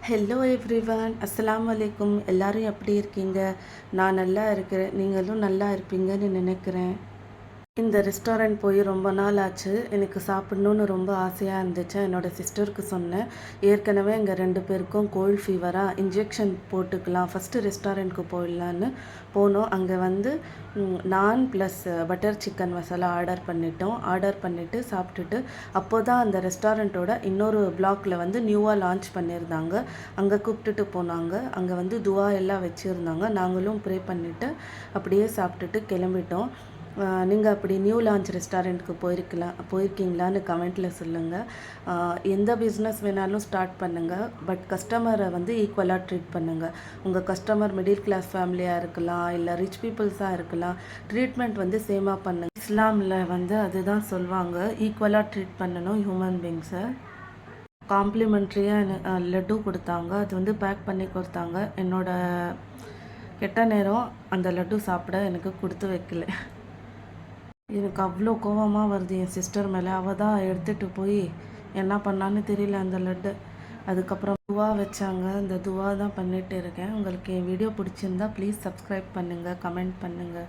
Hello everyone, அஸ்ஸலாமு அலைக்கும். எல்லாரும் எப்படி இருக்கீங்க? நான் நல்லா இருக்கிறேன். நீங்களும் நல்லா இருப்பீங்கன்னு நினைக்கிறேன். இந்த ரெஸ்டாரண்ட் போய் ரொம்ப நாள் ஆச்சு. எனக்கு சாப்பிடணுன்னு ரொம்ப ஆசையாக இருந்துச்சு. என்னோடய சிஸ்டருக்கு சொன்னேன். ஏற்கனவே எங்கள் 2 பேருக்கும் கோல்ட் ஃபீவராக இன்ஜெக்ஷன் போட்டுக்கலாம், ஃபஸ்ட்டு ரெஸ்டாரண்ட்க்கு போயிடலான்னு போனோம். அங்கே வந்து நான் plus butter chicken masala order பண்ணிவிட்டு சாப்பிட்டுட்டு அப்போ தான் அந்த ரெஸ்டாரண்ட்டோட இன்னொரு பிளாக்ல வந்து நியூவாக லான்ச் பண்ணியிருந்தாங்க. அங்கே கூப்பிட்டுட்டு போனாங்க. அங்கே வந்து துவா எல்லாம் வச்சுருந்தாங்க. நாங்களும் ப்ரே பண்ணிவிட்டு அப்படியே சாப்பிட்டுட்டு கிளம்பிட்டோம். நீங்கள் அப்படி நியூ லான்ச் ரெஸ்டாரண்ட்டுக்கு போயிருக்கீங்களான்னு கமெண்ட்டில் சொல்லுங்கள். எந்த பிஸ்னஸ் வேணாலும் ஸ்டார்ட் பண்ணுங்கள், பட் கஸ்டமரை வந்து ஈக்குவலாக ட்ரீட் பண்ணுங்கள். உங்கள் கஸ்டமர் மிடில் கிளாஸ் ஃபேமிலியாக இருக்கலாம், இல்லை ரிச் பீப்புள்ஸாக இருக்கலாம். ட்ரீட்மெண்ட் வந்து சேமாக பண்ணுங்கள். இஸ்லாமில் வந்து அதுதான் சொல்லுவாங்க, ஈக்குவலாக ட்ரீட் பண்ணணும் ஹியூமன் பீங்ஸை. காம்ப்ளிமெண்ட்ரியாக லட்டு கொடுத்தாங்க. அது வந்து பேக் பண்ணி கொடுத்தாங்க. என்னோட கெட்ட நேரம் அந்த லட்டு சாப்பிட எனக்கு கொடுத்து வைக்கல. எனக்கு அவ்வளோ கோவமாக வருது என் சிஸ்டர் மேலே. அவள் தான் எடுத்துகிட்டு போய் என்ன பண்ணான்னு தெரியல அந்த லட்டு. அதுக்கப்புறம் துவா வச்சாங்க. அந்த துவா தான் பண்ணிகிட்டு இருக்கேன். உங்களுக்கு என் வீடியோ பிடிச்சிருந்தா ப்ளீஸ் சப்ஸ்கிரைப் பண்ணுங்கள், கமெண்ட் பண்ணுங்கள்.